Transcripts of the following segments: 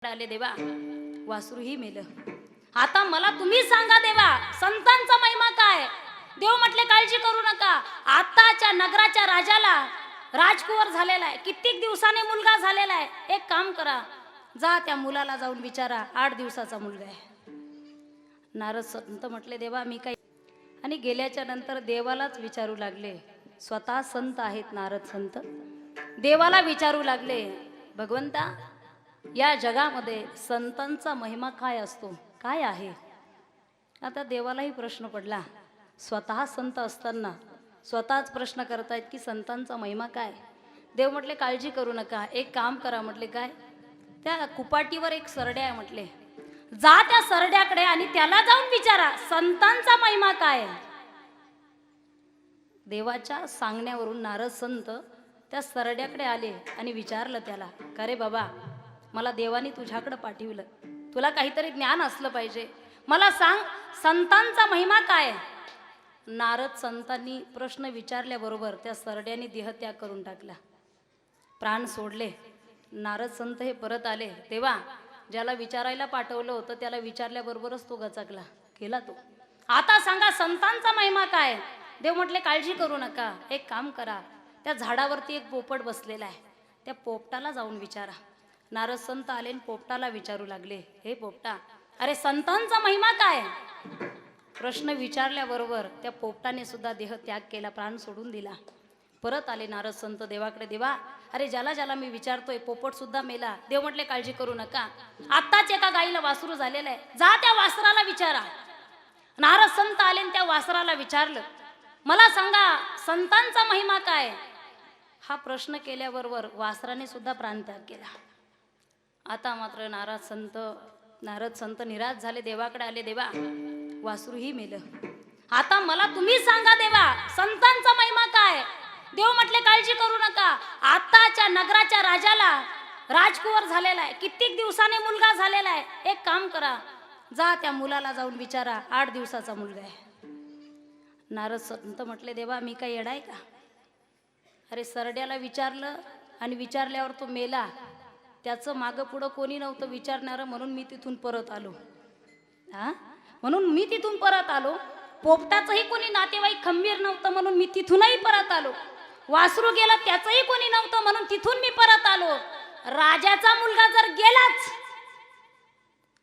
आले देवा, वासरूही मेलं. आता मला तुम्ही सांगा देवा, संतांचा महिमा काय? देव म्हटले काळजी करू नका, आताच्या नगराच्या राजाला राजकुवर झालेला आहे, कित्येक दिवसाने मुलगा झालेला आहे. एक काम करा, जा त्या मुलाला जाऊन विचारा, 8 दिवसाचा मुलगा आहे. नारद संत म्हटले देवा मी काय, आणि गेल्याच्या नंतर देवालाच विचारू लागले. स्वतः संत आहेत नारद संत, देवाला विचारू लागले, भगवंता या जगामध्ये संतांचा महिमा काय असतो, काय आहे? आता देवालाही प्रश्न पडला, स्वतः संत असताना स्वतःच प्रश्न करतायत की संतांचा महिमा काय? देव म्हटले काळजी करू नका, एक काम करा. म्हटले काय? त्या कुपाटीवर एक सरड्या आहे, म्हटले जा त्या सरड्याकडे आणि त्याला जाऊन विचारा संतांचा महिमा काय. देवाच्या सांगण्यावरून नारद संत त्या सरड्याकडे आले आणि विचारलं त्याला, का रे बाबा, मला देवाने तुझ्याकडे पाठवलं, तुला काहीतरी ज्ञान असलं पाहिजे, मला सांग संतांचा महिमा काय. नारद संतांनी प्रश्न विचारल्याबरोबर त्या सरड्याने देहत्याग करून टाकला, प्राण सोडले. नारद संत हे परत आले, तेव्हा ज्याला विचारायला पाठवलं होतं त्याला विचारल्याबरोबरच तो गचकला, केला तो. आता सांगा संतांचा महिमा काय? देव म्हटले काळजी करू नका, एक काम करा, त्या झाडावरती एक पोपट बसलेला आहे, त्या पोपटाला जाऊन विचारा. नारद संत आले, पोपटाला विचारू लागले, हे पोपटा, अरे संतांचा महिमा काय? प्रश्न विचारल्याबरोबर त्या पोपटाने सुद्धा देह त्याग केला, प्राण सोडून दिला. परत आले नारद संत देवाकडे, देवा अरे ज्याला ज्याला मी विचारतोय पोपट सुद्धा मेला. देव म्हटले काळजी करू नका, आत्ताच एका गाईला वासरू झालेलं आहे, जा त्या वासराला विचारा. नारद संत आले, त्या वासराला विचारलं, मला सांगा संतांचा महिमा काय. हा प्रश्न केल्याबरोबर वासराने सुद्धा प्राणत्याग केला. आता मात्र नारद संत निराश झाले, देवाकडे आले, देवा वासरूही मेलं. आता मला तुम्ही सांगा देवा, संतांचा महिमा काय. देव म्हटले काळजी करू नका, आताच्या नगराच्या राजाला राजकुवर झालेला आहे, कित्येक दिवसाने मुलगा झालेला आहे. एक काम करा, जा त्या मुलाला जाऊन विचारा, 8 दिवसाचा मुलगा आहे. नारद संत म्हटले, देवा मी काय येडा आहे का? अरे सरड्याला विचारलं आणि विचारल्यावर तो मेला, त्याचं मागं पुढं कोणी नव्हतं विचारणारं, म्हणून मी तिथून परत आलो. म्हणून मी तिथून परत आलो. पोपटाचंही कोणी नातेवाईक खंबीर नव्हतं, म्हणून मी तिथूनही परत आलो. वासरू गेला, त्याचंही कोणी नव्हतं, म्हणून तिथून मी परत आलो. राजाचा मुलगा जर गेलाच,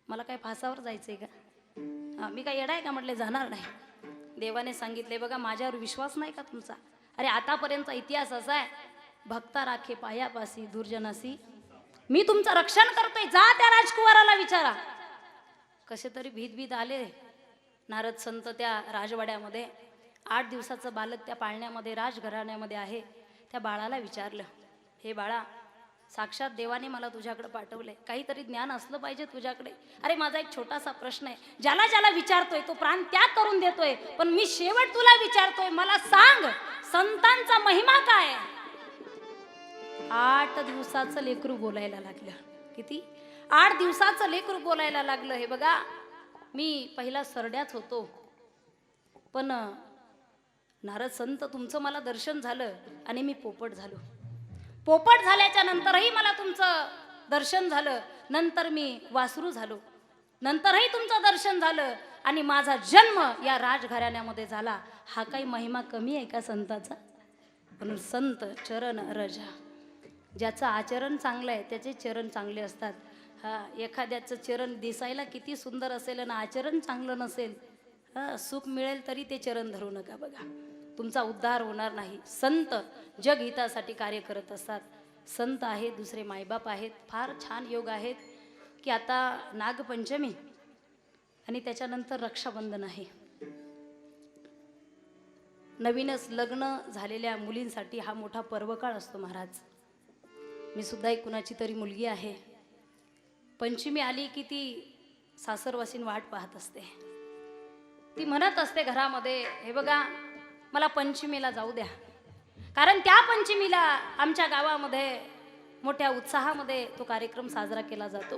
मला काय फासावर जायचंय का? मी काय येडा आहे का? म्हटले जाणार नाही. देवाने सांगितले, बघा माझ्यावर विश्वास नाही का तुमचा? अरे आतापर्यंतचा इतिहास असा आहे, भक्ता राखे पायापासी दुर्जनासी, मी तुमचं रक्षण करतोय, जा त्या राजकुमाराला विचारा. कसे तरी भीत आले नारद संत त्या राजवाड्यामध्ये. 8 दिवसाचं बालक त्या पाळण्यामध्ये राजघराण्यामध्ये आहे. त्या बाळाला विचारलं, हे बाळा, साक्षात देवाने मला तुझ्याकडे पाठवलंय, काहीतरी ज्ञान असलं पाहिजे तुझ्याकडे. अरे माझा एक छोटासा प्रश्न आहे, ज्याला ज्याला विचारतोय तो प्राण त्याग करून देतोय, पण मी शेवट तुला विचारतोय, मला सांग संतांचा महिमा काय. 8 दिवसाचं लेकरू बोलायला लागलं. किती? 8 दिवसाचं लेकरू बोलायला लागलं. हे बघा, मी पहिला सरड्याच होतो, पण नारद संत तुमचं मला दर्शन झालं आणि मी पोपट झालो. पोपट झाल्याच्या नंतरही मला तुमचं दर्शन झालं, नंतर मी वासरू झालो, नंतरही तुमचं दर्शन झालं आणि माझा जन्म या राजघराण्यामध्ये झाला. हा काही महिमा कमी आहे का संताचा? म्हणून संत चरण रजा, ज्याचं आचरण चांगलं आहे त्याचे चरण चांगले असतात. एखाद्याचं चरण दिसायला किती सुंदर असेल आणि आचरण चांगलं नसेल, सुख मिळेल तरी ते चरण धरू नका. बघा तुमचा उद्धार होणार नाही. संत जगहितासाठी कार्य करत असतात. संत आहेत, दुसरे मायबाप आहेत. फार छान योग आहेत की आता नागपंचमी आणि त्याच्यानंतर रक्षाबंधन आहे. नवीनच लग्न झालेल्या मुलींसाठी हा मोठा पर्वकाळ असतो महाराज. मी सुद्धा एक कुणाची तरी मुलगी आहे. पंचमी आली की ती सासरवासीन वाट पाहत असते. ती म्हणत असते घरामध्ये, हे बघा मला पंचमीला जाऊ द्या, कारण त्या पंचमीला आमच्या गावामध्ये मोठ्या उत्साहामध्ये तो कार्यक्रम साजरा केला जातो.